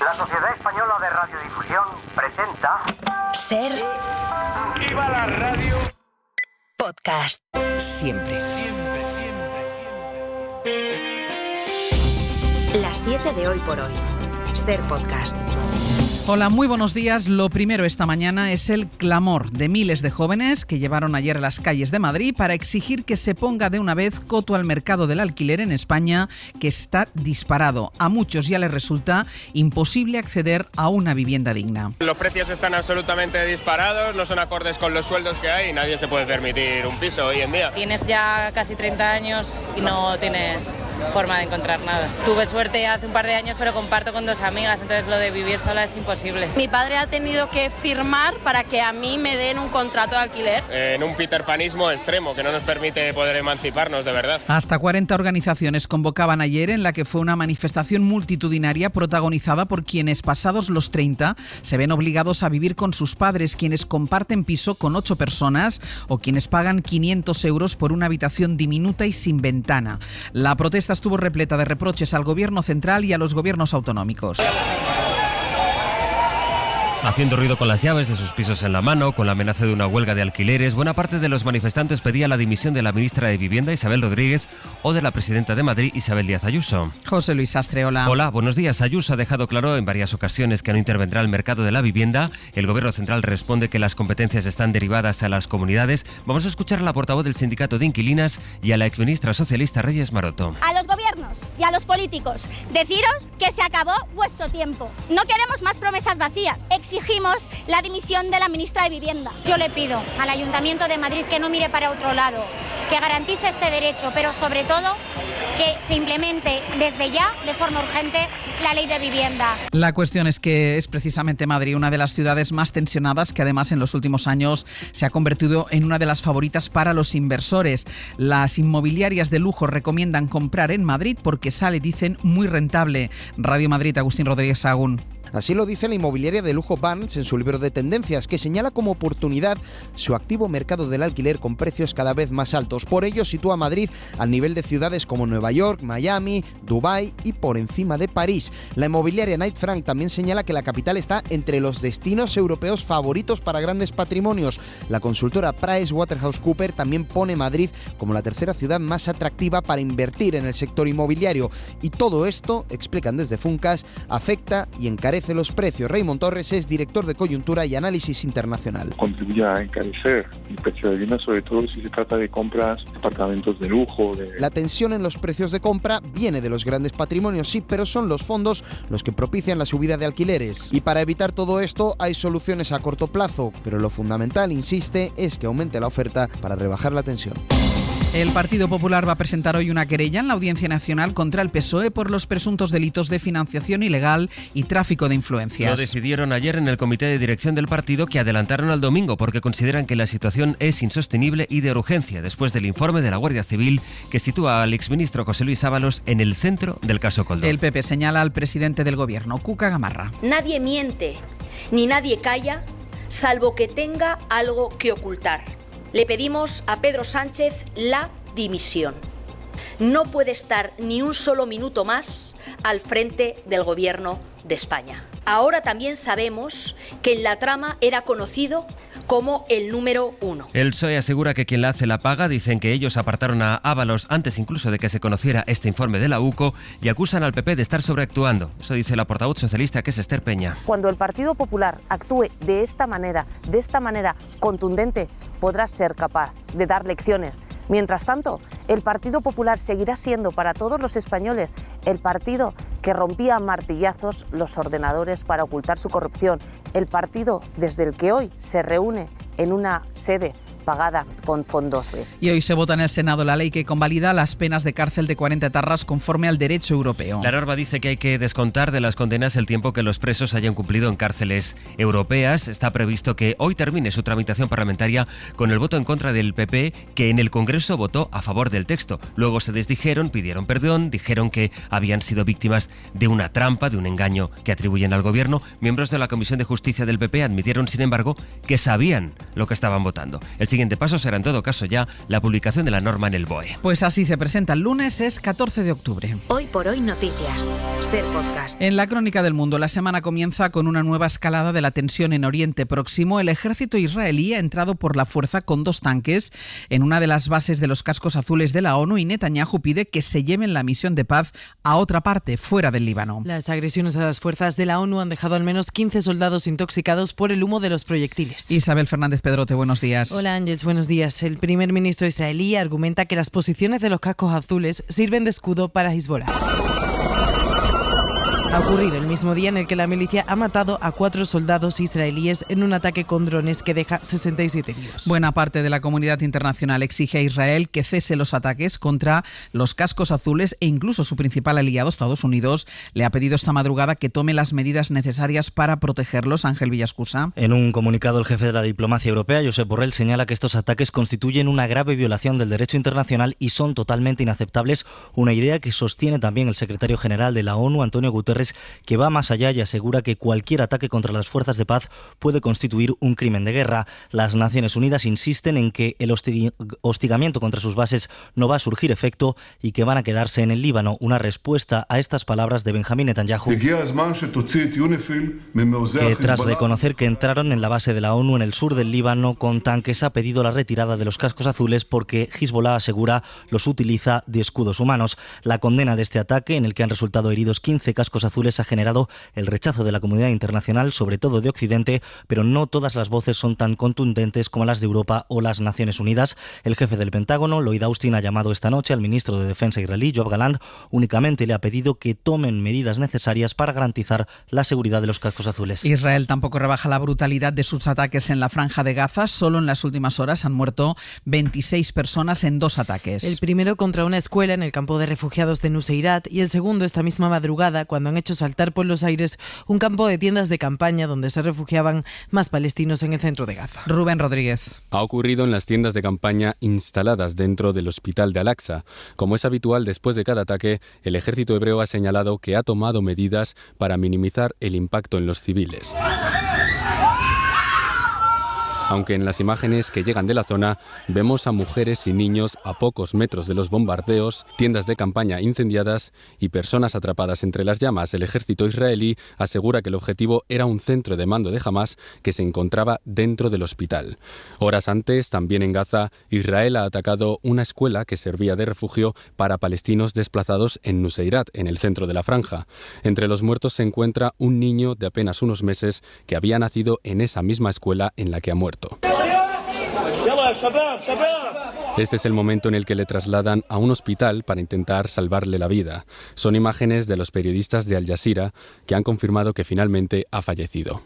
La Sociedad Española de Radiodifusión presenta... Ser... ¡Viva la radio! Podcast. Siempre. Las 7 de hoy por hoy. Ser Podcast. Hola, muy buenos días. Lo primero esta mañana es el clamor de miles de jóvenes que llevaron ayer a las calles de Madrid para exigir que se ponga de una vez coto al mercado del alquiler en España, que está disparado. A muchos ya les resulta imposible acceder a una vivienda digna. Los precios están absolutamente disparados, no son acordes con los sueldos que hay y nadie se puede permitir un piso hoy en día. Tienes ya casi 30 años y no tienes forma de encontrar nada. Tuve suerte hace un par de años, pero comparto con dos amigas, entonces lo de vivir sola es imposible. Mi padre ha tenido que firmar para que a mí me den un contrato de alquiler. En un peterpanismo extremo que no nos permite poder emanciparnos de verdad. Hasta 40 organizaciones convocaban ayer en la que fue una manifestación multitudinaria protagonizada por quienes pasados los 30 se ven obligados a vivir con sus padres, quienes comparten piso con 8 personas o quienes pagan 500 euros por una habitación diminuta y sin ventana. La protesta estuvo repleta de reproches al gobierno central y a los gobiernos autonómicos. Haciendo ruido con las llaves de sus pisos en la mano, con la amenaza de una huelga de alquileres, buena parte de los manifestantes pedía la dimisión de la ministra de Vivienda, Isabel Rodríguez, o de la presidenta de Madrid, Isabel Díaz Ayuso. José Luis Sastre, hola. Hola, buenos días. Ayuso ha dejado claro en varias ocasiones que no intervendrá el mercado de la vivienda. El gobierno central responde que las competencias están derivadas a las comunidades. Vamos a escuchar a la portavoz del sindicato de inquilinas y a la exministra socialista Reyes Maroto. A los gobiernos y a los políticos, deciros que se acabó vuestro tiempo. No queremos más promesas vacías. Exigimos la dimisión de la ministra de Vivienda. Yo le pido al Ayuntamiento de Madrid que no mire para otro lado, que garantice este derecho, pero sobre todo que se implemente desde ya, de forma urgente, la ley de vivienda. La cuestión es que es precisamente Madrid una de las ciudades más tensionadas, que además en los últimos años se ha convertido en una de las favoritas para los inversores. Las inmobiliarias de lujo recomiendan comprar en Madrid porque sale, dicen, muy rentable. Radio Madrid, Agustín Rodríguez Sagún. Así lo dice la inmobiliaria de lujo Barnes en su libro de tendencias, que señala como oportunidad su activo mercado del alquiler con precios cada vez más altos. Por ello sitúa a Madrid al nivel de ciudades como Nueva York, Miami, Dubái y por encima de París. La inmobiliaria Knight Frank también señala que la capital está entre los destinos europeos favoritos para grandes patrimonios. La consultora PricewaterhouseCoopers también pone Madrid como la tercera ciudad más atractiva para invertir en el sector inmobiliario. Y todo esto, explican desde Funcas, afecta y encarece los precios. Raymond Torres es director de coyuntura y análisis internacional. Contribuye a encarecer el precio de vivienda, sobre todo si se trata de compras de apartamentos de lujo. La tensión en los precios de compra viene de los grandes patrimonios, sí, pero son los fondos los que propician la subida de alquileres. Y para evitar todo esto hay soluciones a corto plazo, pero lo fundamental, insiste, es que aumente la oferta para rebajar la tensión. El Partido Popular va a presentar hoy una querella en la Audiencia Nacional contra el PSOE por los presuntos delitos de financiación ilegal y tráfico de influencias. Lo decidieron ayer en el comité de dirección del partido, que adelantaron al domingo porque consideran que la situación es insostenible y de urgencia después del informe de la Guardia Civil que sitúa al exministro José Luis Ábalos en el centro del caso Koldo. El PP señala al presidente del gobierno, Cuca Gamarra. Nadie miente ni nadie calla salvo que tenga algo que ocultar. Le pedimos a Pedro Sánchez la dimisión. No puede estar ni un solo minuto más al frente del gobierno de España. Ahora también sabemos que en la trama era conocido como el número 1. El PSOE asegura que quien la hace la paga. Dicen que ellos apartaron a Ábalos antes incluso de que se conociera este informe de la UCO y acusan al PP de estar sobreactuando. Eso dice la portavoz socialista, que es Esther Peña. Cuando el Partido Popular actúe de esta manera contundente, podrá ser capaz de dar lecciones. Mientras tanto, el Partido Popular seguirá siendo para todos los españoles el partido que rompía a martillazos los ordenadores para ocultar su corrupción, el partido desde el que hoy se reúne en una sede pagada con fondos. Y hoy se vota en el Senado la ley que convalida las penas de cárcel de 40 etarras conforme al derecho europeo. La norma dice que hay que descontar de las condenas el tiempo que los presos hayan cumplido en cárceles europeas. Está previsto que hoy termine su tramitación parlamentaria con el voto en contra del PP, que en el Congreso votó a favor del texto. Luego se desdijeron, pidieron perdón, dijeron que habían sido víctimas de una trampa, de un engaño que atribuyen al gobierno. Miembros de la Comisión de Justicia del PP admitieron, sin embargo, que sabían lo que estaban votando. El siguiente paso será en todo caso ya la publicación de la norma en el BOE. Pues así se presenta el lunes, es 14 de octubre. Hoy por hoy noticias. Ser Podcast. En la crónica del mundo, la semana comienza con una nueva escalada de la tensión en Oriente Próximo. El ejército israelí ha entrado por la fuerza con 2 tanques en una de las bases de los cascos azules de la ONU y Netanyahu pide que se lleven la misión de paz a otra parte, fuera del Líbano. Las agresiones a las fuerzas de la ONU han dejado al menos 15 soldados intoxicados por el humo de los proyectiles. Isabel Fernández Pedrote, buenos días. Hola Ángels, buenos días. El primer ministro israelí argumenta que las posiciones de los cascos azules sirven de escudo para Hezbollah. Ha ocurrido el mismo día en el que la milicia ha matado a 4 soldados israelíes en un ataque con drones que deja 67 heridos. Buena parte de la comunidad internacional exige a Israel que cese los ataques contra los cascos azules e incluso su principal aliado, Estados Unidos, le ha pedido esta madrugada que tome las medidas necesarias para protegerlos. Ángel Villascusa. En un comunicado, el jefe de la diplomacia europea, Josep Borrell, señala que estos ataques constituyen una grave violación del derecho internacional y son totalmente inaceptables, una idea que sostiene también el secretario general de la ONU, Antonio Guterres, que va más allá y asegura que cualquier ataque contra las fuerzas de paz puede constituir un crimen de guerra. Las Naciones Unidas insisten en que el hostigamiento contra sus bases no va a surgir efecto y que van a quedarse en el Líbano. Una respuesta a estas palabras de Benjamín Netanyahu, que tras reconocer que entraron en la base de la ONU en el sur del Líbano con tanques, ha pedido la retirada de los cascos azules porque Hezbollah, asegura, los utiliza de escudos humanos. La condena de este ataque, en el que han resultado heridos 15 cascos azules, ha generado el rechazo de la comunidad internacional, sobre todo de Occidente, pero no todas las voces son tan contundentes como las de Europa o las Naciones Unidas. El jefe del Pentágono, Lloyd Austin, ha llamado esta noche al ministro de Defensa israelí, Yoav Gallant. Únicamente le ha pedido que tomen medidas necesarias para garantizar la seguridad de los cascos azules. Israel tampoco rebaja la brutalidad de sus ataques en la franja de Gaza. Solo en las últimas horas han muerto 26 personas en 2 ataques. El primero contra una escuela en el campo de refugiados de Nuseirat y el segundo esta misma madrugada, cuando han hecho saltar por los aires un campo de tiendas de campaña donde se refugiaban más palestinos en el centro de Gaza. Rubén Rodríguez. Ha ocurrido en las tiendas de campaña instaladas dentro del hospital de Al-Aqsa. Como es habitual después de cada ataque, el ejército hebreo ha señalado que ha tomado medidas para minimizar el impacto en los civiles. Aunque en las imágenes que llegan de la zona vemos a mujeres y niños a pocos metros de los bombardeos, tiendas de campaña incendiadas y personas atrapadas entre las llamas, el ejército israelí asegura que el objetivo era un centro de mando de Hamás que se encontraba dentro del hospital. Horas antes, también en Gaza, Israel ha atacado una escuela que servía de refugio para palestinos desplazados en Nuseirat, en el centro de la franja. Entre los muertos se encuentra un niño de apenas unos meses que había nacido en esa misma escuela en la que ha muerto. Este es el momento en el que le trasladan a un hospital para intentar salvarle la vida. Son imágenes de los periodistas de Al Jazeera que han confirmado que finalmente ha fallecido.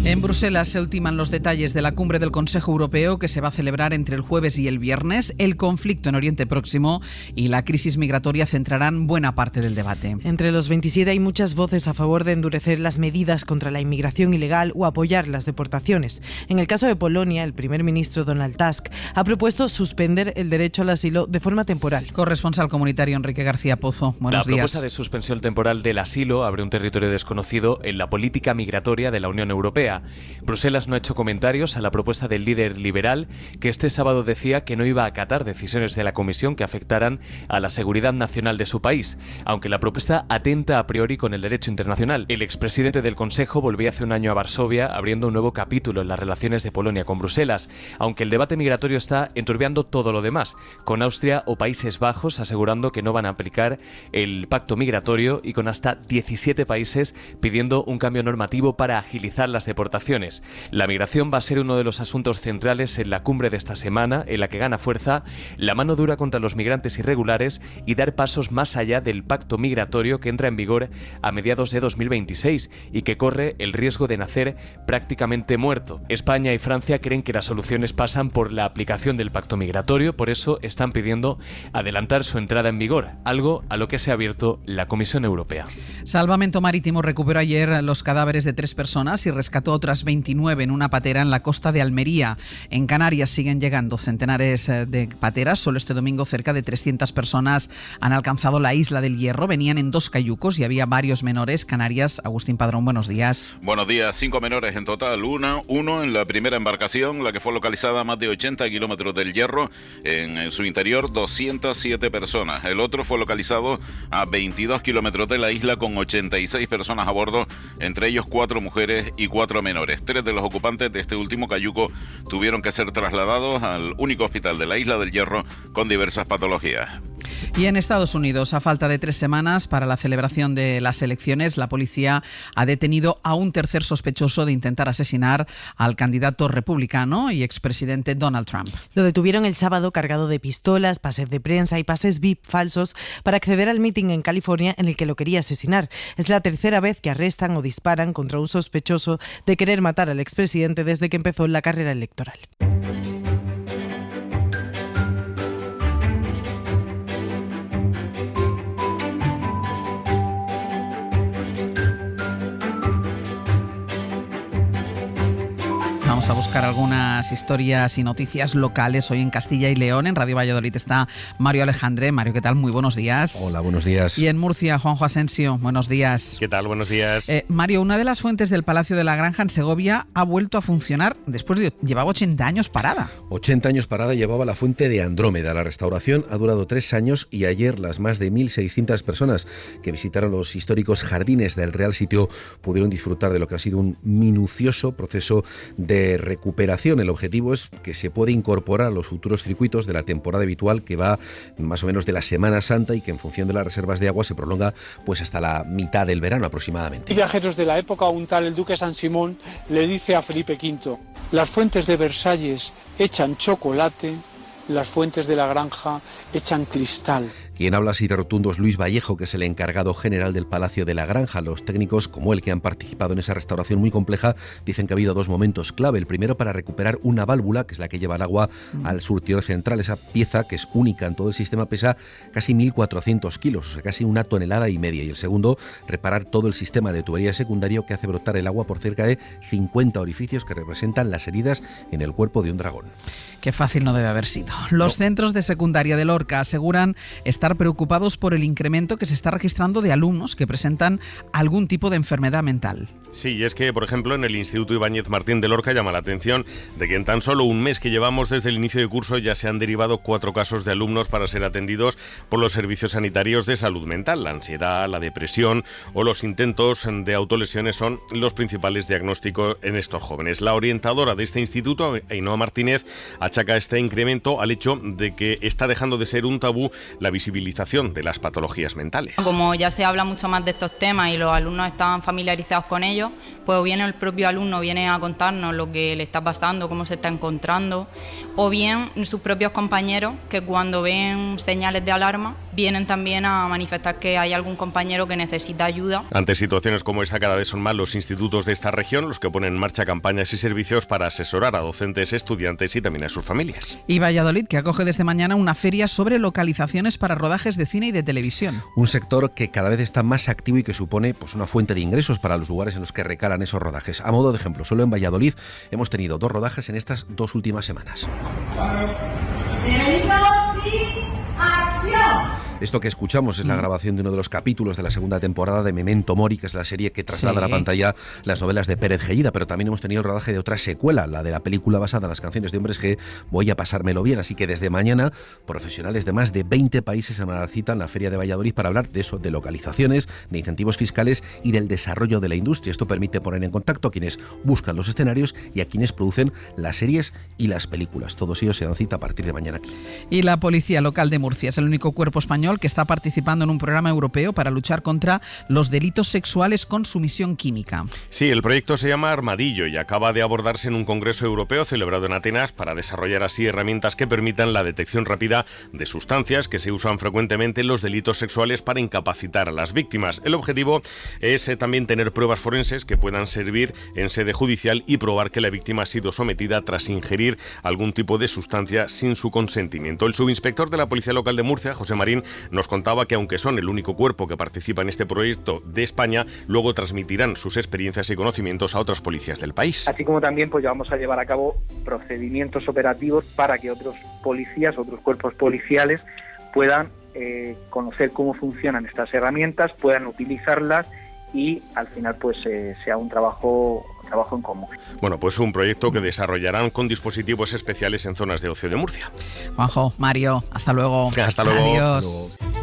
En Bruselas se ultiman los detalles de la cumbre del Consejo Europeo que se va a celebrar entre el jueves y el viernes. El conflicto en Oriente Próximo y la crisis migratoria centrarán buena parte del debate. Entre los 27 hay muchas voces a favor de endurecer las medidas contra la inmigración ilegal o apoyar las deportaciones. En el caso de Polonia, el primer ministro Donald Tusk ha propuesto suspender el derecho al asilo de forma temporal. Corresponsal comunitario Enrique García Pozo, buenos días. La propuesta de suspensión temporal del asilo abre un territorio desconocido en la política migratoria de la Unión Europea. Bruselas no ha hecho comentarios a la propuesta del líder liberal, que este sábado decía que no iba a acatar decisiones de la Comisión que afectaran a la seguridad nacional de su país, aunque la propuesta atenta a priori con el derecho internacional. El expresidente del Consejo volvía hace un año a Varsovia, abriendo un nuevo capítulo en las relaciones de Polonia con Bruselas, aunque el debate migratorio está enturbiando todo lo demás, con Austria o Países Bajos asegurando que no van a aplicar el pacto migratorio y con hasta 17 países pidiendo un cambio normativo para agilizar las deportaciones. La migración va a ser uno de los asuntos centrales en la cumbre de esta semana, en la que gana fuerza la mano dura contra los migrantes irregulares y dar pasos más allá del pacto migratorio que entra en vigor a mediados de 2026 y que corre el riesgo de nacer prácticamente muerto. España y Francia creen que las soluciones pasan por la aplicación del pacto migratorio, por eso están pidiendo adelantar su entrada en vigor, algo a lo que se ha abierto la Comisión Europea. Salvamento Marítimo recuperó ayer los cadáveres de 3 personas y rescató otras 29 en una patera en la costa de Almería. En Canarias siguen llegando centenares de pateras. Solo este domingo cerca de 300 personas han alcanzado la isla del Hierro. Venían en 2 cayucos y había varios menores. Canarias, Agustín Padrón, buenos días. Buenos días, 5 menores en total. Uno en la primera embarcación, la que fue localizada a más de 80 kilómetros del Hierro. En su interior, 207 personas. El otro fue localizado a 22 kilómetros de la isla con 86 personas a bordo, entre ellos 4 mujeres y 4 menores. 3 de los ocupantes de este último cayuco tuvieron que ser trasladados al único hospital de la isla del Hierro con diversas patologías. Y en Estados Unidos, a falta de 3 semanas para la celebración de las elecciones, la policía ha detenido a un tercer sospechoso de intentar asesinar al candidato republicano y expresidente Donald Trump. Lo detuvieron el sábado cargado de pistolas, pases de prensa y pases VIP falsos para acceder al mitin en California en el que lo quería asesinar. Es la tercera vez que arrestan o disparan contra un sospechoso de querer matar al expresidente desde que empezó la carrera electoral. Vamos a buscar algunas historias y noticias locales hoy en Castilla y León. En Radio Valladolid está Mario Alejandre. Mario, ¿qué tal? Muy buenos días. Hola, buenos días. Y en Murcia, Juanjo Asensio. Buenos días. ¿Qué tal? Buenos días. Mario, una de las fuentes del Palacio de la Granja en Segovia ha vuelto a funcionar después de... Llevaba 80 años parada. 80 años parada llevaba la fuente de Andrómeda. La restauración ha durado 3 años y ayer las más de 1.600 personas que visitaron los históricos jardines del Real Sitio pudieron disfrutar de lo que ha sido un minucioso proceso de recuperación. El objetivo es que se pueda incorporar a los futuros circuitos de la temporada habitual que va más o menos de la Semana Santa y que en función de las reservas de agua se prolonga pues hasta la mitad del verano aproximadamente. Viajeros de la época, un tal el duque San Simón le dice a Felipe V: las fuentes de Versalles echan chocolate, las fuentes de la Granja echan cristal. Quien habla así de rotundo es Luis Vallejo, que es el encargado general del Palacio de la Granja. Los técnicos, como él, que han participado en esa restauración muy compleja, dicen que ha habido 2 momentos clave. El primero para recuperar una válvula, que es la que lleva el agua al surtidor central. Esa pieza, que es única en todo el sistema, pesa casi 1.400 kilos, o sea, casi 1,5 toneladas. Y el segundo, reparar todo el sistema de tubería secundario que hace brotar el agua por cerca de 50 orificios que representan las heridas en el cuerpo de un dragón. Qué fácil no debe haber sido. Los centros de secundaria de Lorca aseguran estar preocupados por el incremento que se está registrando de alumnos que presentan algún tipo de enfermedad mental. Sí, y es que, por ejemplo, en el Instituto Ibáñez Martín de Lorca llama la atención de que en tan solo un mes que llevamos desde el inicio de curso ya se han derivado 4 casos de alumnos para ser atendidos por los servicios sanitarios de salud mental. La ansiedad, la depresión o los intentos de autolesiones son los principales diagnósticos en estos jóvenes. La orientadora de este instituto, Ainhoa Martínez, achaca este incremento al hecho de que está dejando de ser un tabú la visibilización de las patologías mentales. Como ya se habla mucho más de estos temas y los alumnos están familiarizados con ellos, pues o bien el propio alumno viene a contarnos lo que le está pasando, cómo se está encontrando, o bien sus propios compañeros que cuando ven señales de alarma vienen también a manifestar que hay algún compañero que necesita ayuda. Ante situaciones como esta, cada vez son más los institutos de esta región los que ponen en marcha campañas y servicios para asesorar a docentes, estudiantes y también a sus familias. Y Valladolid, que acoge desde mañana una feria sobre localizaciones para rodajes de cine y de televisión. Un sector que cada vez está más activo y que supone pues una fuente de ingresos para los lugares en los que recalan esos rodajes. A modo de ejemplo, solo en Valladolid hemos tenido 2 rodajes en estas 2 últimas semanas. Esto que escuchamos es la grabación de uno de los capítulos de la segunda temporada de Memento Mori, que es la serie que traslada a la pantalla las novelas de Pérez Gellida, pero también hemos tenido el rodaje de otra secuela, la de la película basada en las canciones de Hombres G, Voy a pasármelo bien. Así que desde mañana, profesionales de más de 20 países se van a dar cita en la Feria de Valladolid para hablar de eso, de localizaciones, de incentivos fiscales y del desarrollo de la industria. Esto permite poner en contacto a quienes buscan los escenarios y a quienes producen las series y las películas. Todos ellos se dan cita a partir de mañana aquí. Y la Policía Local de Murcia es el único cuerpo español que está participando en un programa europeo para luchar contra los delitos sexuales con sumisión química. Sí, el proyecto se llama Armadillo y acaba de abordarse en un congreso europeo celebrado en Atenas para desarrollar así herramientas que permitan la detección rápida de sustancias que se usan frecuentemente en los delitos sexuales para incapacitar a las víctimas. El objetivo es también tener pruebas forenses que puedan servir en sede judicial y probar que la víctima ha sido sometida tras ingerir algún tipo de sustancia sin su consentimiento. El subinspector de la Policía Local de Murcia, José Marín, nos contaba que aunque son el único cuerpo que participa en este proyecto de España, luego transmitirán sus experiencias y conocimientos a otras policías del país. Así como también pues ya vamos a llevar a cabo procedimientos operativos para que otros policías, otros cuerpos policiales puedan conocer cómo funcionan estas herramientas, puedan utilizarlas y al final pues sea un trabajo en común. Bueno, pues un proyecto que desarrollarán con dispositivos especiales en zonas de ocio de Murcia. Juanjo, Mario, hasta luego. Hasta luego. Adiós. Hasta luego.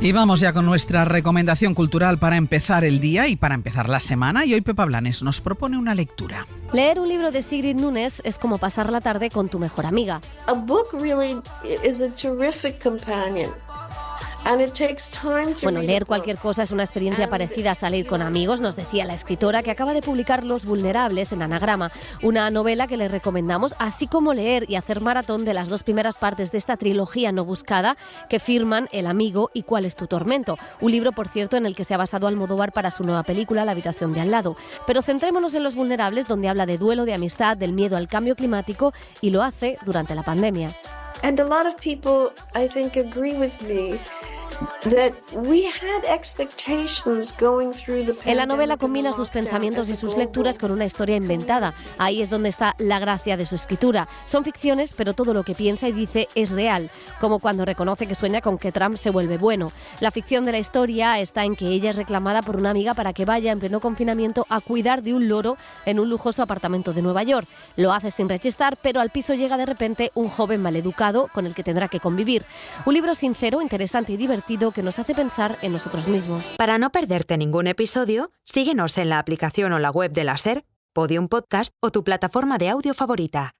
Y vamos ya con nuestra recomendación cultural para empezar el día y para empezar la semana. Y hoy Pepa Blanes nos propone una lectura. Leer un libro de Sigrid Núñez es como pasar la tarde con tu mejor amiga. A book really is a terrific companion. Bueno, leer cualquier cosa es una experiencia parecida a salir con amigos, nos decía la escritora que acaba de publicar Los Vulnerables en Anagrama, una novela que le recomendamos, así como leer y hacer maratón de las 2 primeras partes de esta trilogía no buscada que firman El amigo y Cuál es tu tormento, un libro, por cierto, en el que se ha basado Almodóvar para su nueva película La habitación de al lado. Pero centrémonos en Los Vulnerables, donde habla de duelo, de amistad, del miedo al cambio climático y lo hace durante la pandemia. And a lot of people, I think, agree with me. That we had expectations going through the pandemic. En la novela combina sus pensamientos y sus lecturas con una historia inventada. Ahí es donde está la gracia de su escritura. Son ficciones, pero todo lo que piensa y dice es real, como cuando reconoce que sueña con que Trump se vuelve bueno. La ficción de la historia está en que ella es reclamada por una amiga para que vaya en pleno confinamiento a cuidar de un loro en un lujoso apartamento de Nueva York. Lo hace sin rechistar, pero al piso llega de repente un joven maleducado con el que tendrá que convivir. Un libro sincero, interesante y divertido que nos hace pensar en nosotros mismos. Para no perderte ningún episodio, síguenos en la aplicación o la web de la SER, Podium Podcast o tu plataforma de audio favorita.